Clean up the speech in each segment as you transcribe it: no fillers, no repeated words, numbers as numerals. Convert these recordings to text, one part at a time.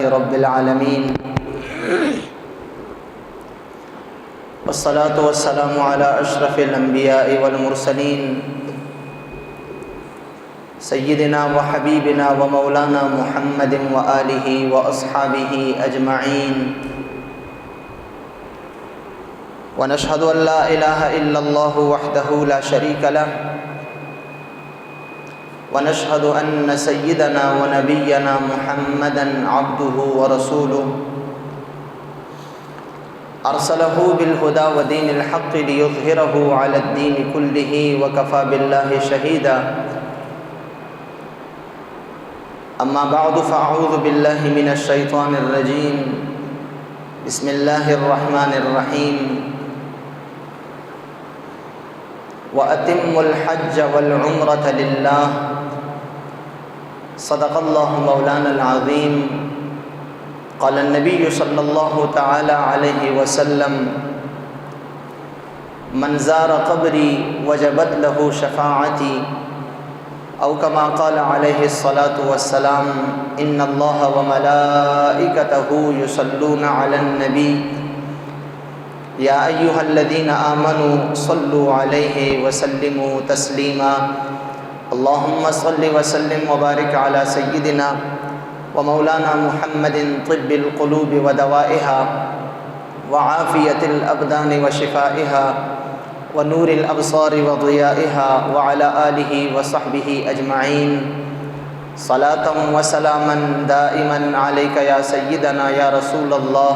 رب العالمين والصلاة والسلام على أشرف الأنبياء والمرسلين سيدنا وحبيبنا ومولانا محمد وآله وأصحابه أجمعين ونشهد أن لا إله إلا الله وحده لا شريك له ونشهد أن سيدنا ونبينا محمدًا عبده ورسوله أرسله بالهدى ودين الحق ليظهره على الدين كله وكفى بالله شهيدا أما بعد فأعوذ بالله من الشيطان الرجيم بسم الله الرحمن الرحيم وأتموا الحج والعمرة لله صدق الله مولانا العظيم قال النبي صلى الله تعالى عليه وسلم من زار قبري وجبت له شفاعتي أو كما قال عليه الصلاة والسلام إن الله وملائكته يصلون على النبي يا أيها الذين آمنوا صلوا عليه وسلموا تسليما اللهم صل وسلم وبارك على سيدنا ومولانا محمد طب القلوب ودوائها وعافية الأبدان وشفائها ونور الأبصار وضيائها وعلى آله وصحبه أجمعين صلاة وسلاما دائما عليك يا سيدنا يا رسول الله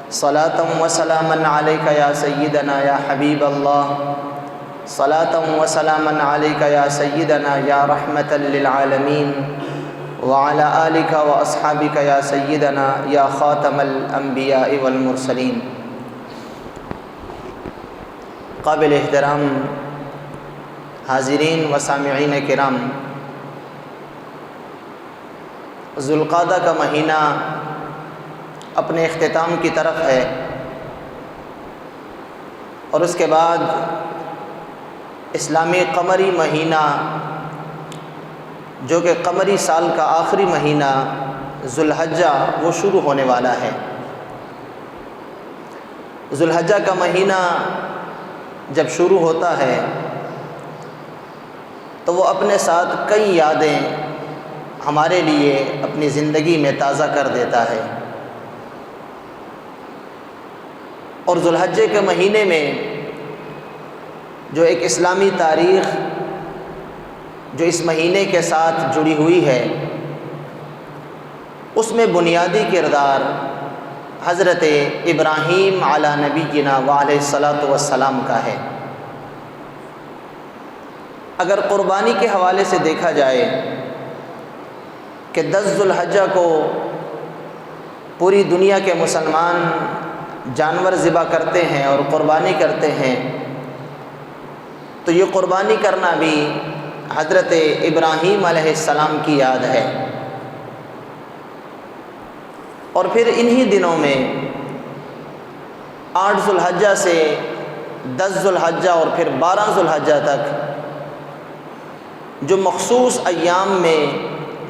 صلاة وسلاما عليك يا سيدنا يا حبيب الله صلاة وسلاما عليك يا سيدنا يا رحمة للعالمين وعلى آلك وأصحابك يا سيدنا يا خاتم الأنبياء والمرسلين قابل احترام حاضرین و سامعین کرام، ذوالقعدہ کا مہینہ اپنے اختتام کی طرف ہے اور اس کے بعد اسلامی قمری مہینہ جو کہ قمری سال کا آخری مہینہ ذوالحجہ وہ شروع ہونے والا ہے۔ ذوالحجہ کا مہینہ جب شروع ہوتا ہے تو وہ اپنے ساتھ کئی یادیں ہمارے لیے اپنی زندگی میں تازہ کر دیتا ہے، اور ذوالحجہ کے مہینے میں جو ایک اسلامی تاریخ جو اس مہینے کے ساتھ جڑی ہوئی ہے، اس میں بنیادی کردار حضرت ابراہیم علی نبینا وعلیہ الصلاۃ والسلام کا ہے۔ اگر قربانی کے حوالے سے دیکھا جائے کہ 10 ذوالحجہ کو پوری دنیا کے مسلمان جانور ذبح کرتے ہیں اور قربانی کرتے ہیں، تو یہ قربانی کرنا بھی حضرت ابراہیم علیہ السلام کی یاد ہے۔ اور پھر انہی دنوں میں 8 ذوالحجہ سے 10 ذوالحجہ اور پھر 12 ذوالحجہ تک جو مخصوص ایام میں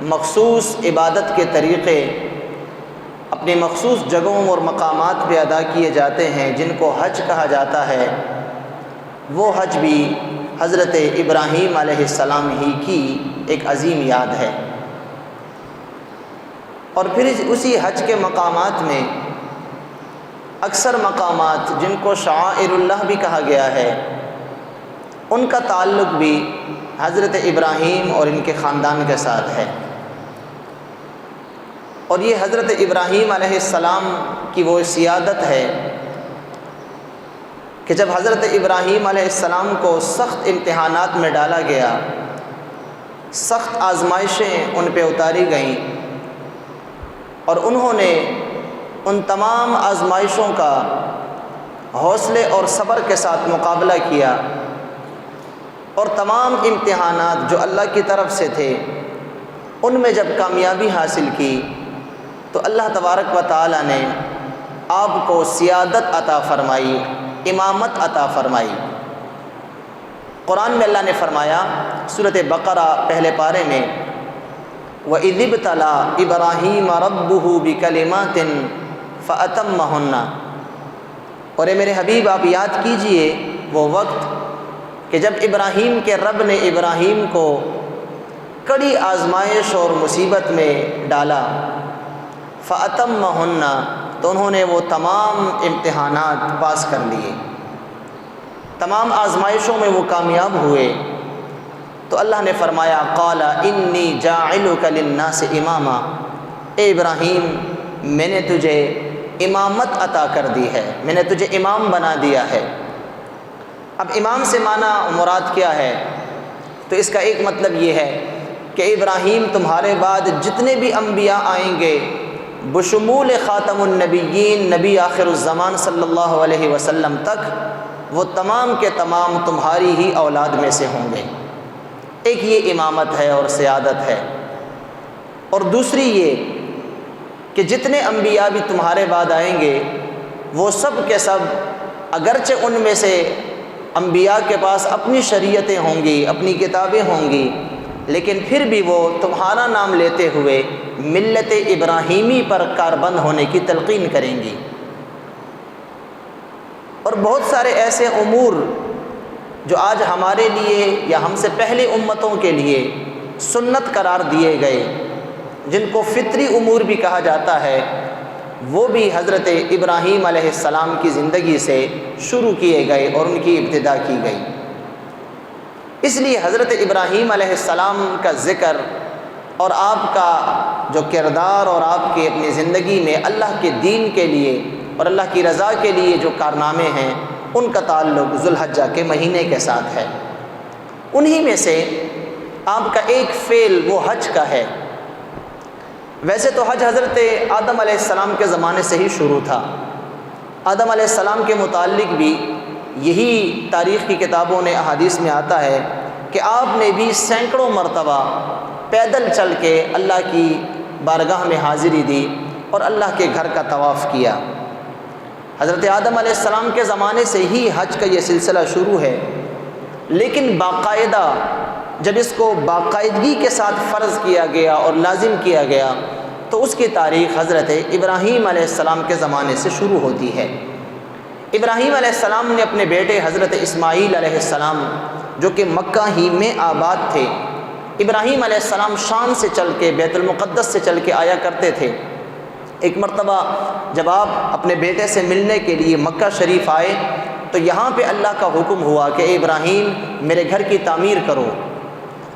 مخصوص عبادت کے طریقے اپنی مخصوص جگہوں اور مقامات پہ ادا کیے جاتے ہیں، جن کو حج کہا جاتا ہے، وہ حج بھی حضرت ابراہیم علیہ السلام ہی کی ایک عظیم یاد ہے۔ اور پھر اسی حج کے مقامات میں اکثر مقامات جن کو شعائر اللہ بھی کہا گیا ہے، ان کا تعلق بھی حضرت ابراہیم اور ان کے خاندان کے ساتھ ہے، اور یہ حضرت ابراہیم علیہ السلام کی وہ سیادت ہے کہ جب حضرت ابراہیم علیہ السلام کو سخت امتحانات میں ڈالا گیا، سخت آزمائشیں ان پہ اتاری گئیں، اور انہوں نے ان تمام آزمائشوں کا حوصلے اور صبر کے ساتھ مقابلہ کیا، اور تمام امتحانات جو اللہ کی طرف سے تھے ان میں جب کامیابی حاصل کی تو اللہ تبارک و تعالی نے آپ کو سیادت عطا فرمائی، امامت عطا فرمائی۔ قرآن میں اللہ نے فرمایا سورۃ بقرہ پہلے پارے میں وَإِذِ ابْتَلَى إِبْرَاهِيمَ رَبُّهُ بِكَلِمَاتٍ فَأَتَمَّهُنَّ۔ اور اے میرے حبیب آپ یاد کیجئے وہ وقت کہ جب ابراہیم کے رب نے ابراہیم کو کڑی آزمائش اور مصیبت میں ڈالا، فَأَتَمَّهُنَّ، تو انہوں نے وہ تمام امتحانات پاس کر لیے، تمام آزمائشوں میں وہ کامیاب ہوئے۔ تو اللہ نے فرمایا قال انی جاعلک للناس اماما، اے ابراہیم میں نے تجھے امامت عطا کر دی ہے، میں نے تجھے امام بنا دیا ہے۔ اب امام سے معنی مراد کیا ہے؟ تو اس کا ایک مطلب یہ ہے کہ ابراہیم تمہارے بعد جتنے بھی انبیاء آئیں گے بشمول خاتم النبیین نبی آخر الزمان صلی اللہ علیہ وسلم تک، وہ تمام کے تمام تمہاری ہی اولاد میں سے ہوں گے۔ ایک یہ امامت ہے اور سیادت ہے، اور دوسری یہ کہ جتنے انبیاء بھی تمہارے بعد آئیں گے وہ سب کے سب، اگرچہ ان میں سے انبیاء کے پاس اپنی شریعتیں ہوں گی، اپنی کتابیں ہوں گی، لیکن پھر بھی وہ تمہارا نام لیتے ہوئے ملت ابراہیمی پر کاربند ہونے کی تلقین کریں گی۔ اور بہت سارے ایسے امور جو آج ہمارے لیے یا ہم سے پہلے امتوں کے لیے سنت قرار دیے گئے، جن کو فطری امور بھی کہا جاتا ہے، وہ بھی حضرت ابراہیم علیہ السلام کی زندگی سے شروع کیے گئے اور ان کی ابتدا کی گئی۔ اس لیے حضرت ابراہیم علیہ السلام کا ذکر اور آپ کا جو کردار اور آپ کی اپنی زندگی میں اللہ کے دین کے لیے اور اللہ کی رضا کے لیے جو کارنامے ہیں، ان کا تعلق ذو الحجہ کے مہینے کے ساتھ ہے۔ انہی میں سے آپ کا ایک فعل وہ حج کا ہے۔ ویسے تو حج حضرت آدم علیہ السلام کے زمانے سے ہی شروع تھا۔ آدم علیہ السلام کے متعلق بھی یہی تاریخ کی کتابوں نے احادیث میں آتا ہے کہ آپ نے بھی سینکڑوں مرتبہ پیدل چل کے اللہ کی بارگاہ میں حاضری دی اور اللہ کے گھر کا طواف کیا۔ حضرت آدم علیہ السلام کے زمانے سے ہی حج کا یہ سلسلہ شروع ہے، لیکن باقاعدہ جب اس کو باقاعدگی کے ساتھ فرض کیا گیا اور لازم کیا گیا تو اس کی تاریخ حضرت ابراہیم علیہ السلام کے زمانے سے شروع ہوتی ہے۔ ابراہیم علیہ السلام نے اپنے بیٹے حضرت اسماعیل علیہ السلام جو کہ مکہ ہی میں آباد تھے، ابراہیم علیہ السلام شام سے چل کے بیت المقدس سے چل کے آیا کرتے تھے۔ ایک مرتبہ جب آپ اپنے بیٹے سے ملنے کے لیے مکہ شریف آئے تو یہاں پہ اللہ کا حکم ہوا کہ اے ابراہیم میرے گھر کی تعمیر کرو۔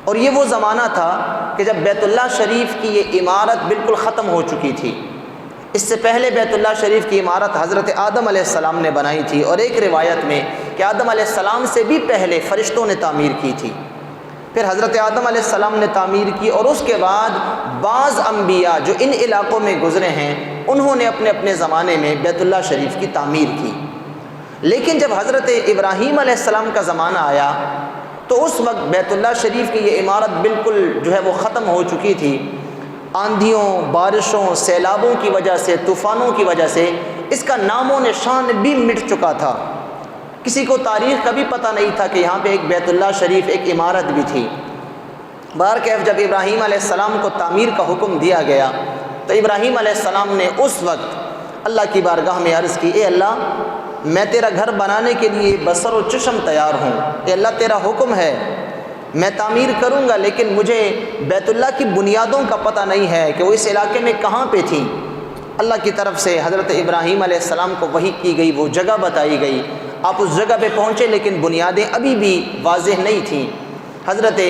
اور یہ وہ زمانہ تھا کہ جب بیت اللہ شریف کی یہ عمارت بالکل ختم ہو چکی تھی۔ اس سے پہلے بیت اللہ شریف کی عمارت حضرت آدم علیہ السلام نے بنائی تھی، اور ایک روایت میں کہ آدم علیہ السلام سے بھی پہلے فرشتوں نے تعمیر کی تھی۔ پھر حضرت آدم علیہ السلام نے تعمیر کی، اور اس کے بعد بعض انبیاء جو ان علاقوں میں گزرے ہیں انہوں نے اپنے اپنے زمانے میں بیت اللہ شریف کی تعمیر کی۔ لیکن جب حضرت ابراہیم علیہ السلام کا زمانہ آیا تو اس وقت بیت اللہ شریف کی یہ عمارت بالکل جو ہے وہ ختم ہو چکی تھی۔ آندھیوں، بارشوں، سیلابوں کی وجہ سے، طوفانوں کی وجہ سے اس کا نام و نشان بھی مٹ چکا تھا۔ کسی کو تاریخ کا بھی پتہ نہیں تھا کہ یہاں پہ ایک بیت اللہ شریف، ایک عمارت بھی تھی۔ بہرکیف جب ابراہیم علیہ السلام کو تعمیر کا حکم دیا گیا تو ابراہیم علیہ السلام نے اس وقت اللہ کی بارگاہ میں عرض کی، اے اللہ میں تیرا گھر بنانے کے لیے بصر و چشم تیار ہوں، اے اللہ تیرا حکم ہے میں تعمیر کروں گا، لیکن مجھے بیت اللہ کی بنیادوں کا پتہ نہیں ہے کہ وہ اس علاقے میں کہاں پہ تھیں۔ اللہ کی طرف سے حضرت ابراہیم علیہ السلام کو وحی کی گئی، وہ جگہ بتائی گئی، آپ اس جگہ پہ پہنچے لیکن بنیادیں ابھی بھی واضح نہیں تھیں۔ حضرت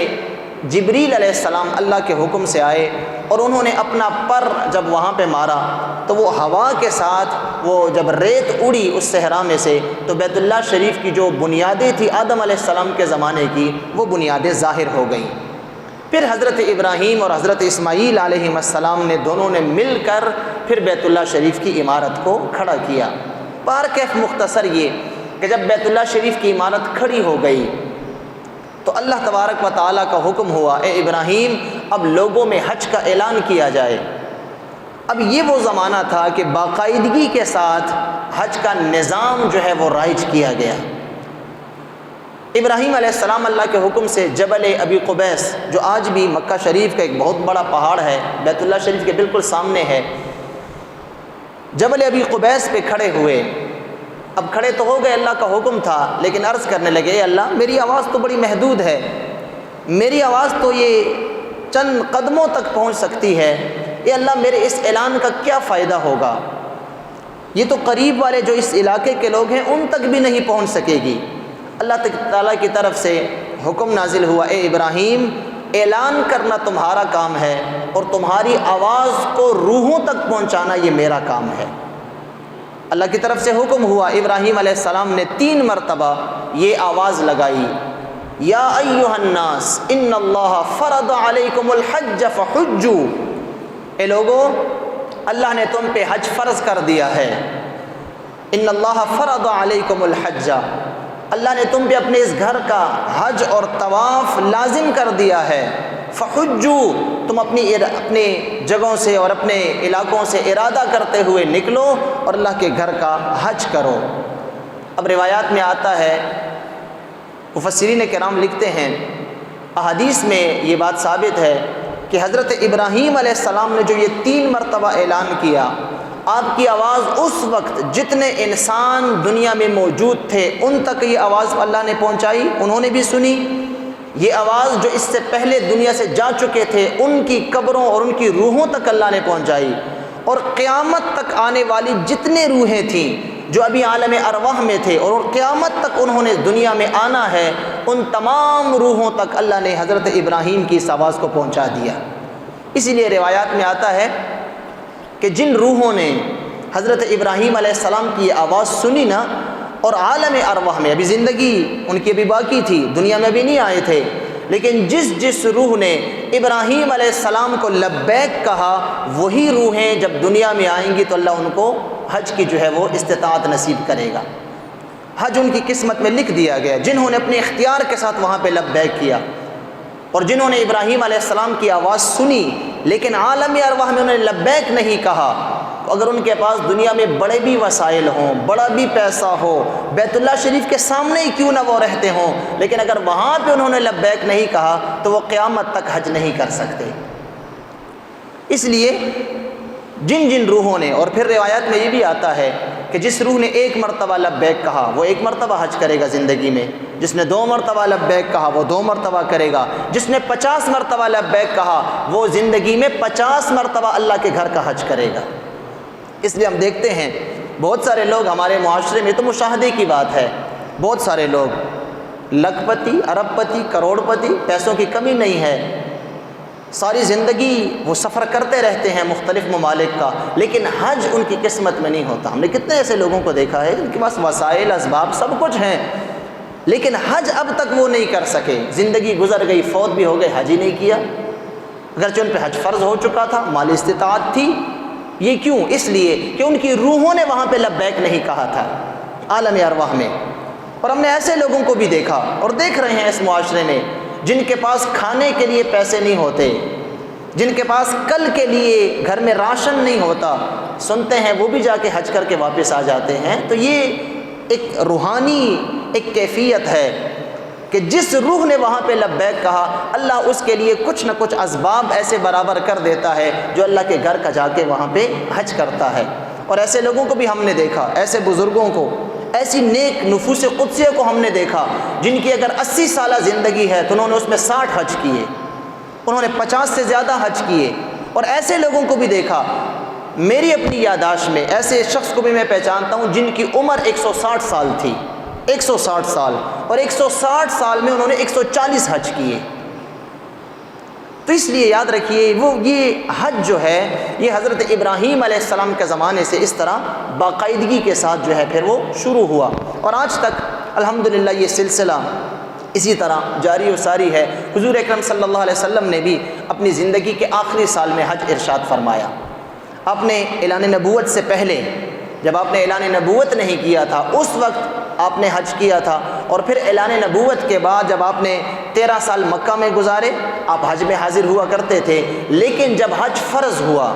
جبریل علیہ السلام اللہ کے حکم سے آئے اور انہوں نے اپنا پر جب وہاں پہ مارا تو وہ ہوا کے ساتھ وہ جب ریت اڑی اس صحرا میں سے تو بیت اللہ شریف کی جو بنیادیں تھیں آدم علیہ السلام کے زمانے کی وہ بنیادیں ظاہر ہو گئیں۔ پھر حضرت ابراہیم اور حضرت اسماعیل علیہ السلام نے دونوں نے مل کر پھر بیت اللہ شریف کی عمارت کو کھڑا کیا۔ بہرکیف مختصر یہ کہ جب بیت اللہ شریف کی عمارت کھڑی ہو گئی تو اللہ تبارک و تعالیٰ کا حکم ہوا، اے ابراہیم اب لوگوں میں حج کا اعلان کیا جائے۔ اب یہ وہ زمانہ تھا کہ باقاعدگی کے ساتھ حج کا نظام جو ہے وہ رائج کیا گیا۔ ابراہیم علیہ السلام اللہ کے حکم سے جبل ابی قبیس، جو آج بھی مکہ شریف کا ایک بہت بڑا پہاڑ ہے، بیت اللہ شریف کے بالکل سامنے ہے، جبل ابی قبیس پہ کھڑے ہوئے۔ اب کھڑے تو ہو گئے، اللہ کا حکم تھا، لیکن عرض کرنے لگے اے اللہ میری آواز تو بڑی محدود ہے، میری آواز تو یہ چند قدموں تک پہنچ سکتی ہے، اے اللہ میرے اس اعلان کا کیا فائدہ ہوگا؟ یہ تو قریب والے جو اس علاقے کے لوگ ہیں ان تک بھی نہیں پہنچ سکے گی۔ اللہ تعالیٰ کی طرف سے حکم نازل ہوا، اے ابراہیم اعلان کرنا تمہارا کام ہے اور تمہاری آواز کو روحوں تک پہنچانا یہ میرا کام ہے۔ اللہ کی طرف سے حکم ہوا، ابراہیم علیہ السلام نے 3 مرتبہ یہ آواز لگائی، یا ایھا الناس ان اللہ فرض علیکم الحج فحجوا، اے لوگو اللہ نے تم پہ حج فرض کر دیا ہے۔ ان اللہ فرض علیکم الحج، اللہ نے تم پہ اپنے اس گھر کا حج اور طواف لازم کر دیا ہے۔ فحجوا، تم اپنے جگہوں سے اور اپنے علاقوں سے ارادہ کرتے ہوئے نکلو اور اللہ کے گھر کا حج کرو۔ اب روایات میں آتا ہے، مفسرین کرام لکھتے ہیں، احادیث میں یہ بات ثابت ہے کہ حضرت ابراہیم علیہ السلام نے جو یہ 3 مرتبہ اعلان کیا، آپ کی آواز اس وقت جتنے انسان دنیا میں موجود تھے ان تک یہ آواز اللہ نے پہنچائی، انہوں نے بھی سنی۔ یہ آواز جو اس سے پہلے دنیا سے جا چکے تھے ان کی قبروں اور ان کی روحوں تک اللہ نے پہنچائی، اور قیامت تک آنے والی جتنے روحیں تھیں جو ابھی عالم ارواح میں تھے اور قیامت تک انہوں نے دنیا میں آنا ہے، ان تمام روحوں تک اللہ نے حضرت ابراہیم کی اس آواز کو پہنچا دیا۔ اسی لیے روایات میں آتا ہے کہ جن روحوں نے حضرت ابراہیم علیہ السلام کی یہ آواز سنی نا، اور عالم ارواح میں ابھی زندگی ان کی ابھی باقی تھی، دنیا میں بھی نہیں آئے تھے، لیکن جس روح نے ابراہیم علیہ السلام کو لبیک کہا، وہی روحیں جب دنیا میں آئیں گی تو اللہ ان کو حج کی جو ہے وہ استطاعت نصیب کرے گا۔ حج ان کی قسمت میں لکھ دیا گیا، جنہوں نے اپنے اختیار کے ساتھ وہاں پہ لبیک کیا، اور جنہوں نے ابراہیم علیہ السلام کی آواز سنی لیکن عالم ارواح میں انہوں نے لبیک نہیں کہا، اگر ان کے پاس دنیا میں بڑے بھی وسائل ہوں، بڑا بھی پیسہ ہو، بیت اللہ شریف کے سامنے ہی کیوں نہ وہ رہتے ہوں، لیکن اگر وہاں پہ انہوں نے لبیک نہیں کہا تو وہ قیامت تک حج نہیں کر سکتے۔ اس لیے جن روحوں نے، اور پھر روایات میں یہ بھی آتا ہے کہ جس روح نے 1 مرتبہ لبیک کہا وہ 1 مرتبہ حج کرے گا زندگی میں، جس نے 2 مرتبہ لبیک کہا وہ 2 مرتبہ کرے گا، جس نے 50 مرتبہ لبیک کہا وہ زندگی میں 50 مرتبہ اللہ کے گھر کا حج کرے گا۔ اس لیے ہم دیکھتے ہیں بہت سارے لوگ ہمارے معاشرے میں، تو مشاہدے کی بات ہے، بہت سارے لوگ لکھ پتی، ارب پتی، کروڑ پتی، پیسوں کی کمی نہیں ہے، ساری زندگی وہ سفر کرتے رہتے ہیں مختلف ممالک کا، لیکن حج ان کی قسمت میں نہیں ہوتا۔ ہم نے کتنے ایسے لوگوں کو دیکھا ہے ان کے پاس وسائل، اسباب سب کچھ ہیں، لیکن حج اب تک وہ نہیں کر سکے، زندگی گزر گئی، فوت بھی ہو گئے، حج ہی نہیں کیا، اگرچہ ان پہ حج فرض ہو چکا تھا، مالی استطاعت تھی۔ یہ کیوں؟ اس لیے کہ ان کی روحوں نے وہاں پہ لبیک نہیں کہا تھا عالم ارواح میں۔ اور ہم نے ایسے لوگوں کو بھی دیکھا اور دیکھ رہے ہیں اس معاشرے میں، جن کے پاس کھانے کے لیے پیسے نہیں ہوتے، جن کے پاس کل کے لیے گھر میں راشن نہیں ہوتا، سنتے ہیں وہ بھی جا کے حج کر کے واپس آ جاتے ہیں۔ تو یہ ایک روحانی ایک کیفیت ہے کہ جس روح نے وہاں پہ لبیک کہا، اللہ اس کے لیے کچھ نہ کچھ اسباب ایسے برابر کر دیتا ہے جو اللہ کے گھر کا جا کے وہاں پہ حج کرتا ہے۔ اور ایسے لوگوں کو بھی ہم نے دیکھا، ایسے بزرگوں کو، ایسی نیک نفوس قدسیہ کو ہم نے دیکھا جن کی اگر 80 سالہ زندگی ہے تو انہوں نے اس میں 60 حج کیے، انہوں نے 50 سے زیادہ حج کیے۔ اور ایسے لوگوں کو بھی دیکھا، میری اپنی یادداشت میں ایسے شخص کو بھی میں پہچانتا ہوں جن کی عمر 160 سال تھی، 160 سال، اور 160 سال میں انہوں نے 140 حج کیے۔ تو اس لیے یاد رکھیے یہ حج جو ہے یہ حضرت ابراہیم علیہ السلام کے زمانے سے اس طرح باقاعدگی کے ساتھ جو ہے پھر وہ شروع ہوا، اور آج تک الحمدللہ یہ سلسلہ اسی طرح جاری و ساری ہے۔ حضور اکرم صلی اللہ علیہ وسلم نے بھی اپنی زندگی کے آخری سال میں حج ارشاد فرمایا۔ آپ نے اعلان نبوت سے پہلے، جب آپ نے اعلان نبوت نہیں کیا تھا اس وقت آپ نے حج کیا تھا، اور پھر اعلان نبوت کے بعد جب آپ نے 13 سال مکہ میں گزارے آپ حج میں حاضر ہوا کرتے تھے، لیکن جب حج فرض ہوا،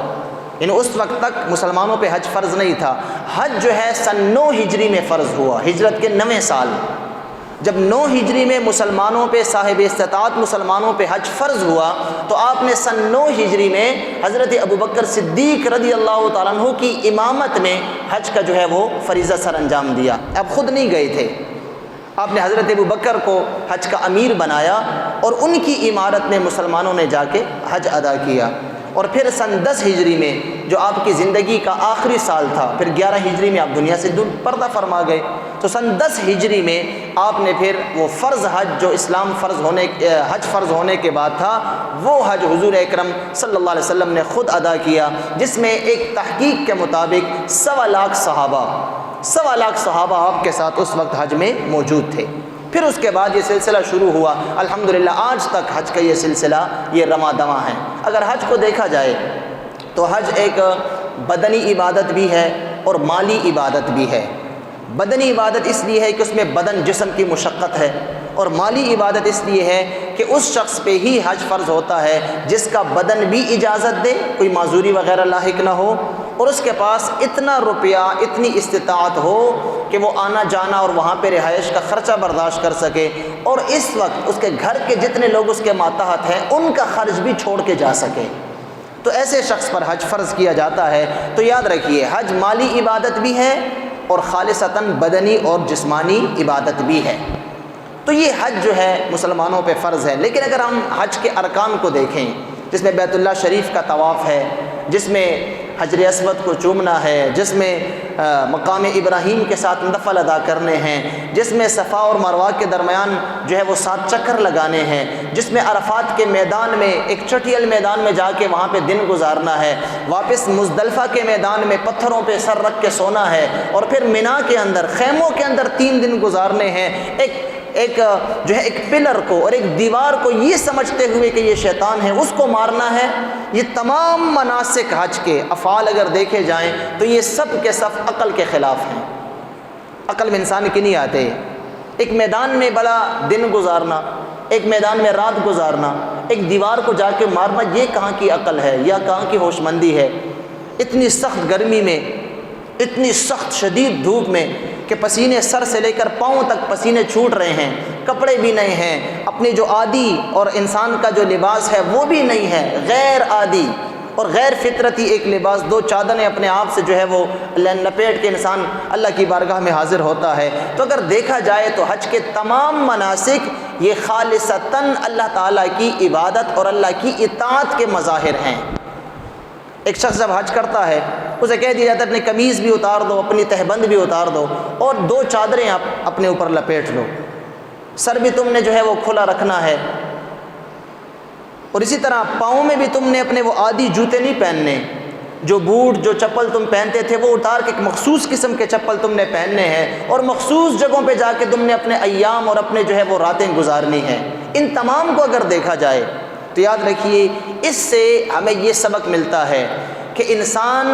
یعنی اس وقت تک مسلمانوں پہ حج فرض نہیں تھا، حج جو ہے سن 9 ہجری میں فرض ہوا، ہجرت کے 9ویں سال، جب 9 ہجری میں مسلمانوں پہ، صاحب استطاعت مسلمانوں پہ حج فرض ہوا تو آپ نے سن 9 ہجری میں حضرت ابوبکر صدیق رضی اللہ تعالیٰ عنہ کی امامت میں حج کا جو ہے وہ فریضہ سر انجام دیا۔ آپ خود نہیں گئے تھے، آپ نے حضرت ابوبکر کو حج کا امیر بنایا اور ان کی امارت میں مسلمانوں نے جا کے حج ادا کیا۔ اور پھر سن 10 ہجری میں جو آپ کی زندگی کا آخری سال تھا، پھر 11 ہجری میں آپ دنیا سے پردہ فرما گئے، تو سن 10 ہجری میں آپ نے پھر وہ فرض حج جو اسلام حج فرض ہونے کے بعد تھا، وہ حج حضور اکرم صلی اللہ علیہ وسلم نے خود ادا کیا، جس میں ایک تحقیق کے مطابق 1.25 لاکھ صحابہ آپ کے ساتھ اس وقت حج میں موجود تھے۔ پھر اس کے بعد یہ سلسلہ شروع ہوا، الحمدللہ آج تک حج کا یہ سلسلہ یہ رواں دواں ہے۔ اگر حج کو دیکھا جائے تو حج ایک بدنی عبادت بھی ہے اور مالی عبادت بھی ہے۔ بدنی عبادت اس لیے ہے کہ اس میں بدن جسم کی مشقت ہے، اور مالی عبادت اس لیے ہے کہ اس شخص پہ ہی حج فرض ہوتا ہے جس کا بدن بھی اجازت دے، کوئی معذوری وغیرہ لاحق نہ ہو، اور اس کے پاس اتنا روپیہ، اتنی استطاعت ہو کہ وہ آنا جانا اور وہاں پہ رہائش کا خرچہ برداشت کر سکے، اور اس وقت اس کے گھر کے جتنے لوگ اس کے ماتحت ہیں ان کا خرچ بھی چھوڑ کے جا سکے، تو ایسے شخص پر حج فرض کیا جاتا ہے۔ تو یاد رکھیے، حج مالی عبادت بھی ہے اور خالصتاً بدنی اور جسمانی عبادت بھی ہے۔ تو یہ حج جو ہے مسلمانوں پہ فرض ہے۔ لیکن اگر ہم حج کے ارکان کو دیکھیں، جس میں بیت اللہ شریف کا طواف ہے، جس میں حجر اسود کو چومنا ہے، جس میں مقام ابراہیم کے ساتھ نفل ادا کرنے ہیں، جس میں صفا اور مروہ کے درمیان جو ہے وہ 7 چکر لگانے ہیں، جس میں عرفات کے میدان میں ایک چٹیل میدان میں جا کے وہاں پہ دن گزارنا ہے، واپس مزدلفہ کے میدان میں پتھروں پہ سر رکھ کے سونا ہے، اور پھر مینا کے اندر خیموں کے اندر 3 دن گزارنے ہیں، ایک جو ہے ایک پلر کو اور ایک دیوار کو یہ سمجھتے ہوئے کہ یہ شیطان ہے اس کو مارنا ہے۔ یہ تمام مناسک حج کے افعال اگر دیکھے جائیں تو یہ سب کے سب عقل کے خلاف ہیں، عقل میں انسان کی نہیں آتے۔ ایک میدان میں بڑا دن گزارنا، ایک میدان میں رات گزارنا، ایک دیوار کو جا کے مارنا، یہ کہاں کی عقل ہے یا کہاں کی ہوش مندی ہے؟ اتنی سخت گرمی میں، اتنی سخت شدید دھوپ میں کہ پسینے سر سے لے کر پاؤں تک پسینے چھوٹ رہے ہیں، کپڑے بھی نہیں ہیں، اپنی جو عادی اور انسان کا جو لباس ہے وہ بھی نہیں ہے، غیر عادی اور غیر فطرتی ایک لباس، 2 چادریں اپنے آپ سے جو ہے وہ لپیٹ کے انسان اللہ کی بارگاہ میں حاضر ہوتا ہے۔ تو اگر دیکھا جائے تو حج کے تمام مناسک یہ خالصتاً اللہ تعالیٰ کی عبادت اور اللہ کی اطاعت کے مظاہر ہیں۔ ایک شخص جب حج کرتا ہے اسے کہہ دیا جاتا ہے اپنی قمیض بھی اتار دو، اپنی تہبند بھی اتار دو، اور 2 چادریں آپ اپنے اوپر لپیٹ لو، سر بھی تم نے جو ہے وہ کھلا رکھنا ہے، اور اسی طرح پاؤں میں بھی تم نے اپنے وہ عادی جوتے نہیں پہننے، جو بوٹ جو چپل تم پہنتے تھے وہ اتار کے ایک مخصوص قسم کے چپل تم نے پہننے ہیں، اور مخصوص جگہوں پہ جا کے تم نے اپنے ایام اور اپنے جو ہے وہ راتیں گزارنی ہیں۔ ان تمام کو اگر دیکھا جائے تو یاد رکھیے اس سے ہمیں یہ سبق ملتا ہے کہ انسان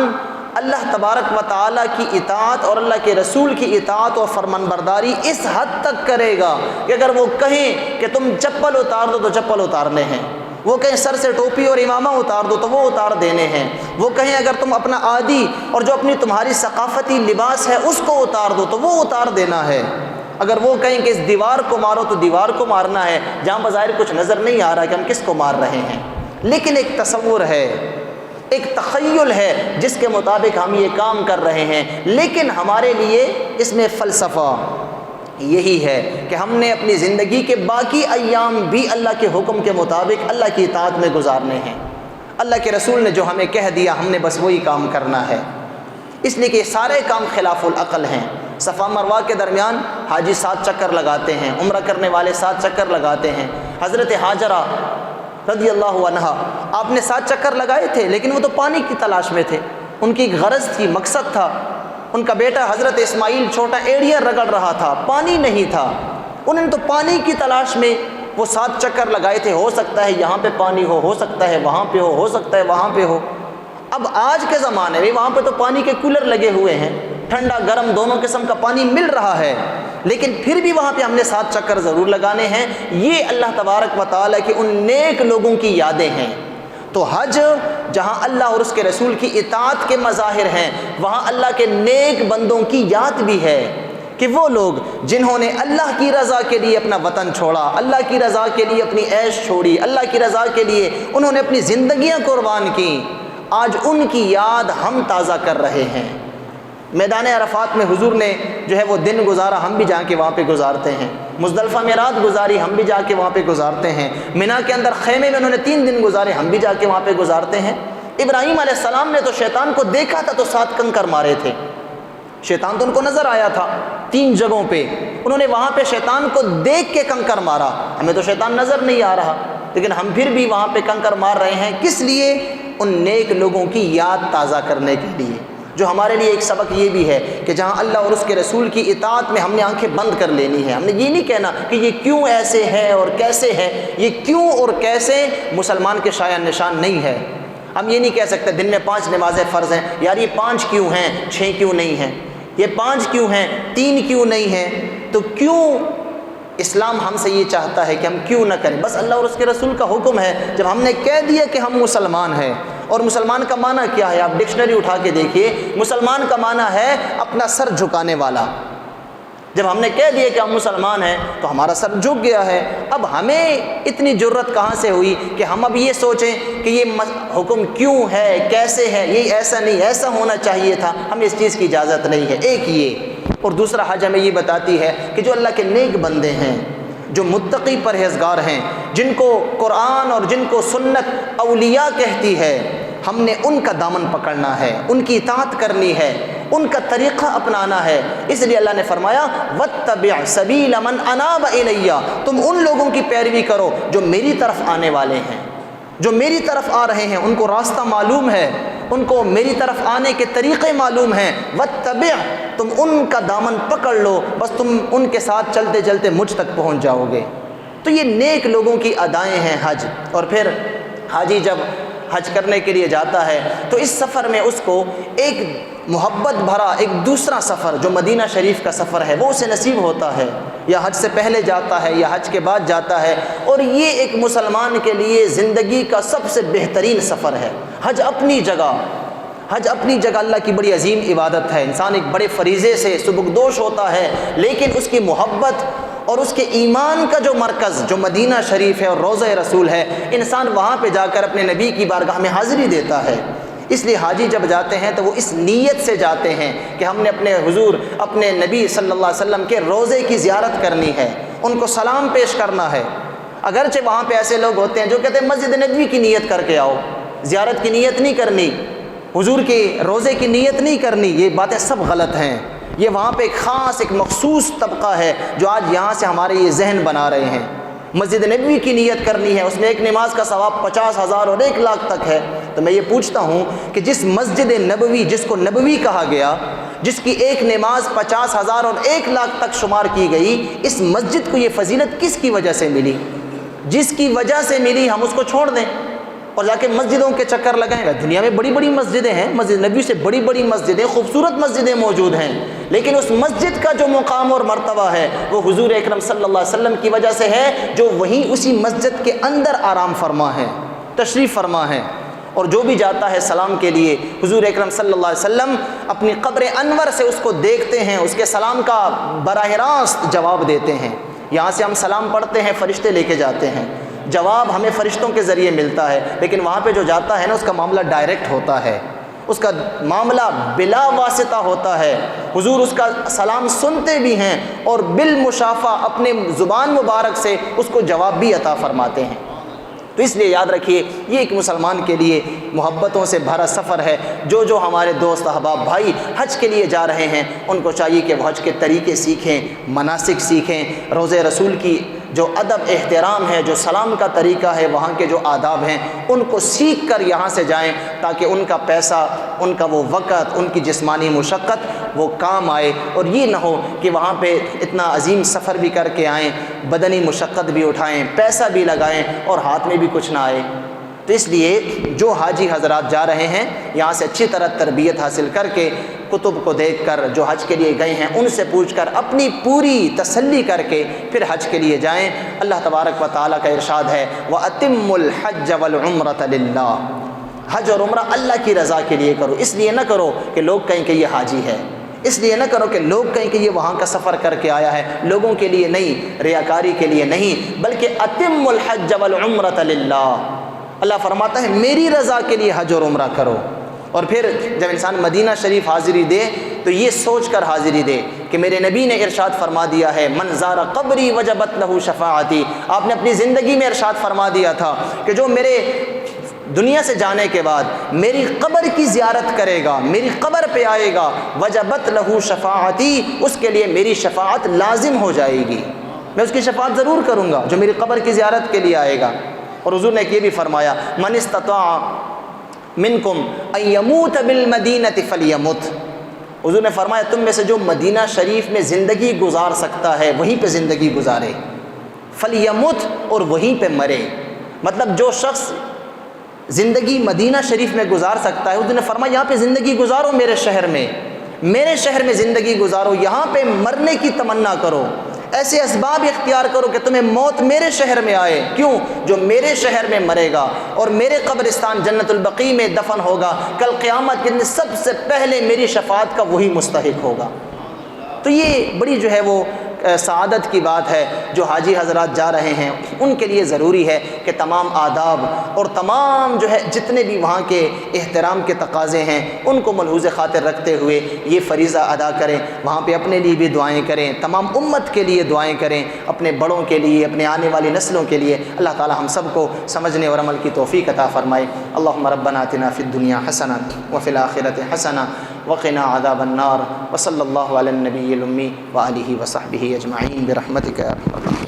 اللہ تبارک و تعالیٰ کی اطاعت اور اللہ کے رسول کی اطاعت اور فرمانبرداری اس حد تک کرے گا کہ اگر وہ کہیں کہ تم چپل اتار دو تو چپل اتارنے ہیں، وہ کہیں سر سے ٹوپی اور امامہ اتار دو تو وہ اتار دینے ہیں، وہ کہیں اگر تم اپنا عادی اور جو اپنی تمہاری ثقافتی لباس ہے اس کو اتار دو تو وہ اتار دینا ہے، اگر وہ کہیں کہ اس دیوار کو مارو تو دیوار کو مارنا ہے، جہاں بظاہر کچھ نظر نہیں آ رہا کہ ہم کس کو مار رہے ہیں، لیکن ایک تصور ہے، ایک تخیل ہے جس کے مطابق ہم یہ کام کر رہے ہیں، لیکن ہمارے لیے اس میں فلسفہ یہی ہے کہ ہم نے اپنی زندگی کے باقی ایام بھی اللہ کے حکم کے مطابق اللہ کی اطاعت میں گزارنے ہیں۔ اللہ کے رسول نے جو ہمیں کہہ دیا ہم نے بس وہی کام کرنا ہے، اس لیے کہ یہ سارے کام خلاف العقل ہیں۔ صفا مروہ کے درمیان حاجی 7 چکر لگاتے ہیں، عمرہ کرنے والے 7 چکر لگاتے ہیں۔ حضرت ہاجرہ رضی اللہ عنہا آپ نے 7 چکر لگائے تھے، لیکن وہ تو پانی کی تلاش میں تھے، ان کی غرض تھی، مقصد تھا۔ ان کا بیٹا حضرت اسماعیل چھوٹا ایڑیاں رگڑ رہا تھا، پانی نہیں تھا، انہوں نے تو پانی کی تلاش میں وہ 7 چکر لگائے تھے۔ ہو سکتا ہے یہاں پہ پانی ہو سکتا ہے وہاں پہ ہو سکتا ہے وہاں پہ ہو۔ اب آج کے زمانے میں وہاں پہ تو پانی کے کولر لگے ہوئے ہیں، ٹھنڈا گرم دونوں قسم کا پانی مل رہا ہے، لیکن پھر بھی وہاں پہ ہم نے 7 چکر ضرور لگانے ہیں۔ یہ اللہ تبارک و تعالیٰ کے ان نیک لوگوں کی یادیں ہیں۔ تو حج جہاں اللہ اور اس کے رسول کی اطاعت کے مظاہر ہیں، وہاں اللہ کے نیک بندوں کی یاد بھی ہے کہ وہ لوگ جنہوں نے اللہ کی رضا کے لیے اپنا وطن چھوڑا، اللہ کی رضا کے لیے اپنی عیش چھوڑی، اللہ کی رضا کے لیے انہوں نے اپنی زندگیاں قربان کیں، آج ان کی یاد ہم تازہ کر رہے ہیں۔ میدان عرفات میں حضور نے جو ہے وہ دن گزارا، ہم بھی جا کے وہاں پہ گزارتے ہیں۔ مزدلفہ میں رات گزاری، ہم بھی جا کے وہاں پہ گزارتے ہیں۔ مینا کے اندر خیمے میں انہوں نے 3 دن گزارے، ہم بھی جا کے وہاں پہ گزارتے ہیں۔ ابراہیم علیہ السلام نے تو شیطان کو دیکھا تھا تو 7 کنکر مارے تھے، شیطان تو ان کو نظر آیا تھا 3 جگہوں پہ، انہوں نے وہاں پہ شیطان کو دیکھ کے کنکر مارا۔ ہمیں تو شیطان نظر نہیں آ رہا، لیکن ہم پھر بھی وہاں پہ کنکر مار رہے ہیں، کس لیے؟ ان نیک لوگوں کی یاد تازہ کرنے کے لیے۔ جو ہمارے لیے ایک سبق یہ بھی ہے کہ جہاں اللہ اور اس کے رسول کی اطاعت میں ہم نے آنکھیں بند کر لینی ہے، ہم نے یہ نہیں کہنا کہ یہ کیوں ایسے ہے اور کیسے ہے، یہ کیوں اور کیسے مسلمان کے شایع نشان نہیں ہے۔ ہم یہ نہیں کہہ سکتے دن میں 5 نمازیں فرض ہیں، یار یہ 5 کیوں ہیں، 6 کیوں نہیں ہیں، یہ 5 کیوں ہیں، 3 کیوں نہیں ہیں؟ تو کیوں اسلام ہم سے یہ چاہتا ہے کہ ہم کیوں نہ کریں؟ بس اللہ اور اس کے رسول کا حکم ہے۔ جب ہم نے کہہ دیا کہ ہم مسلمان ہیں، اور مسلمان کا معنی کیا ہے؟ آپ ڈکشنری اٹھا کے دیکھیے، مسلمان کا معنی ہے اپنا سر جھکانے والا۔ جب ہم نے کہہ دیا کہ ہم مسلمان ہیں تو ہمارا سر جھک گیا ہے۔ اب ہمیں اتنی جرت کہاں سے ہوئی کہ ہم اب یہ سوچیں کہ یہ حکم کیوں ہے، کیسے ہے، یہ ایسا نہیں، ایسا ہونا چاہیے تھا، ہمیں اس چیز کی اجازت نہیں ہے۔ ایک یہ، اور دوسرا حج ہمیں یہ بتاتی ہے کہ جو اللہ کے نیک بندے ہیں، جو متقی پرہیزگار ہیں، جن کو قرآن اور جن کو سنت اولیاء کہتی ہے، ہم نے ان کا دامن پکڑنا ہے، ان کی اطاعت کرنی ہے، ان کا طریقہ اپنانا ہے۔ اس لیے اللہ نے فرمایا وَاتَّبِعْ سَبِيلَ مَنْ أَنَابَ إِلَيَّ، تم ان لوگوں کی پیروی کرو جو میری طرف آنے والے ہیں، جو میری طرف آ رہے ہیں، ان کو راستہ معلوم ہے، ان کو میری طرف آنے کے طریقے معلوم ہیں۔ وَاتَّبِعْ، تم ان کا دامن پکڑ لو، بس تم ان کے ساتھ چلتے چلتے مجھ تک پہنچ جاؤ گے۔ تو یہ نیک لوگوں کی ادائیں ہیں حج۔ اور پھر حاجی جب حج کرنے کے لیے جاتا ہے تو اس سفر میں اس کو ایک محبت بھرا ایک دوسرا سفر جو مدینہ شریف کا سفر ہے وہ اسے نصیب ہوتا ہے، یا حج سے پہلے جاتا ہے یا حج کے بعد جاتا ہے، اور یہ ایک مسلمان کے لیے زندگی کا سب سے بہترین سفر ہے۔ حج اپنی جگہ اللہ کی بڑی عظیم عبادت ہے، انسان ایک بڑے فریضے سے سبکدوش ہوتا ہے، لیکن اس کی محبت اور اس کے ایمان کا جو مرکز جو مدینہ شریف ہے اور روضہ رسول ہے، انسان وہاں پہ جا کر اپنے نبی کی بارگاہ میں حاضری دیتا ہے۔ اس لیے حاجی جب جاتے ہیں تو وہ اس نیت سے جاتے ہیں کہ ہم نے اپنے حضور، اپنے نبی صلی اللہ علیہ وسلم کے روضے کی زیارت کرنی ہے، ان کو سلام پیش کرنا ہے۔ اگرچہ وہاں پہ ایسے لوگ ہوتے ہیں جو کہتے ہیں مسجد نبوی کی نیت کر کے آؤ، زیارت کی نیت نہیں کرنی، حضور کے روضے کی نیت نہیں کرنی، یہ باتیں سب غلط ہیں۔ یہ وہاں پہ ایک خاص ایک مخصوص طبقہ ہے جو آج یہاں سے ہمارے یہ ذہن بنا رہے ہیں۔ مسجد نبوی کی نیت کرنی ہے، اس میں ایک نماز کا ثواب 50,000 اور 1 لاکھ تک ہے۔ تو میں یہ پوچھتا ہوں کہ جس مسجد نبوی جس کو نبوی کہا گیا، جس کی ایک نماز 50,000 اور 1 لاکھ تک شمار کی گئی، اس مسجد کو یہ فضیلت کس کی وجہ سے ملی؟ جس کی وجہ سے ملی ہم اس کو چھوڑ دیں اور جا کے مسجدوں کے چکر لگائیں گے؟ دنیا میں بڑی بڑی مسجدیں ہیں، مسجد نبی سے بڑی بڑی مسجدیں، خوبصورت مسجدیں موجود ہیں، لیکن اس مسجد کا جو مقام اور مرتبہ ہے وہ حضور اکرم صلی اللہ علیہ وسلم کی وجہ سے ہے، جو وہیں اسی مسجد کے اندر آرام فرما ہے، تشریف فرما ہے۔ اور جو بھی جاتا ہے سلام کے لیے، حضور اکرم صلی اللہ علیہ وسلم اپنی قبر انور سے اس کو دیکھتے ہیں، اس کے سلام کا براہ راست جواب دیتے ہیں۔ یہاں سے ہم سلام پڑھتے ہیں، فرشتے لے کے جاتے ہیں، جواب ہمیں فرشتوں کے ذریعے ملتا ہے، لیکن وہاں پہ جو جاتا ہے نا اس کا معاملہ ڈائریکٹ ہوتا ہے، اس کا معاملہ بلا واسطہ ہوتا ہے۔ حضور اس کا سلام سنتے بھی ہیں اور بالمشافہ اپنے زبان مبارک سے اس کو جواب بھی عطا فرماتے ہیں۔ تو اس لیے یاد رکھیے یہ ایک مسلمان کے لیے محبتوں سے بھرا سفر ہے۔ جو ہمارے دوست احباب بھائی حج کے لیے جا رہے ہیں ان کو چاہیے کہ وہ حج کے طریقے سیکھیں، مناسک سیکھیں، روضہ رسول کی جو ادب احترام ہے، جو سلام کا طریقہ ہے، وہاں کے جو آداب ہیں ان کو سیکھ کر یہاں سے جائیں، تاکہ ان کا پیسہ، ان کا وہ وقت، ان کی جسمانی مشقت وہ کام آئے، اور یہ نہ ہو کہ وہاں پہ اتنا عظیم سفر بھی کر کے آئیں، بدنی مشقت بھی اٹھائیں، پیسہ بھی لگائیں اور ہاتھ میں بھی کچھ نہ آئے۔ تو اس لیے جو حاجی حضرات جا رہے ہیں یہاں سے اچھی طرح تربیت حاصل کر کے، کتب کو دیکھ کر، جو حج کے لیے گئے ہیں ان سے پوچھ کر، اپنی پوری تسلی کر کے پھر حج کے لیے جائیں۔ اللہ تبارک و تعالیٰ کا ارشاد ہے وَأَتِمُّ الْحَجَّ وَالْعُمْرَةَ لِلَّهِ، حج اور عمرہ اللہ کی رضا کے لیے کرو، اس لیے نہ کرو کہ لوگ کہیں کہ یہ حاجی ہے، اس لیے نہ کرو کہ لوگ کہیں کہ یہ وہاں کا سفر کر کے آیا ہے، لوگوں کے لیے نہیں، ریاکاری کے لیے نہیں، بلکہ اتم الحج والعمرۃ للہ، اللہ فرماتا ہے میری رضا کے لیے حج اور عمرہ کرو۔ اور پھر جب انسان مدینہ شریف حاضری دے تو یہ سوچ کر حاضری دے کہ میرے نبی نے ارشاد فرما دیا ہے من زار قبری وجبت لہ شفاعتی، آپ نے اپنی زندگی میں ارشاد فرما دیا تھا کہ جو میرے دنیا سے جانے کے بعد میری قبر کی زیارت کرے گا، میری قبر پہ آئے گا، وجبت لہ شفاعتی، اس کے لیے میری شفاعت لازم ہو جائے گی، میں اس کی شفاعت ضرور کروں گا جو میری قبر کی زیارت کے لیے آئے گا۔ اور حضور نے یہ بھی فرمایا من استطاع منکم ان یموت بالمدینۃ فلیمت، حضور نے فرمایا تم میں سے جو مدینہ شریف میں زندگی گزار سکتا ہے وہیں پہ زندگی گزارے، فلیمت، اور وہیں پہ مرے، مطلب جو شخص زندگی مدینہ شریف میں گزار سکتا ہے، حضور نے فرمایا یہاں پہ زندگی گزارو، میرے شہر میں زندگی گزارو، یہاں پہ مرنے کی تمنا کرو، ایسے اسباب اختیار کرو کہ تمہیں موت میرے شہر میں آئے، کیوں؟ جو میرے شہر میں مرے گا اور میرے قبرستان جنت البقیع میں دفن ہوگا، کل قیامت کے دن سب سے پہلے میری شفاعت کا وہی مستحق ہوگا۔ تو یہ بڑی جو ہے وہ سعادت کی بات ہے، جو حاجی حضرات جا رہے ہیں ان کے لیے ضروری ہے کہ تمام آداب اور تمام جو ہے جتنے بھی وہاں کے احترام کے تقاضے ہیں ان کو ملحوظ خاطر رکھتے ہوئے یہ فریضہ ادا کریں، وہاں پہ اپنے لیے بھی دعائیں کریں، تمام امت کے لیے دعائیں کریں، اپنے بڑوں کے لیے، اپنے آنے والی نسلوں کے لیے۔ اللہ تعالی ہم سب کو سمجھنے اور عمل کی توفیق عطا فرمائے۔ اللہم ربنا آتنا فی الدنیا حسنہ وفی الآخرۃ حسنہ وقنا عذاب النار، وصلی اللہ علی النبی الامی وآلہ وصحبہ اجمعین برحمتک یا ارحم الراحمین۔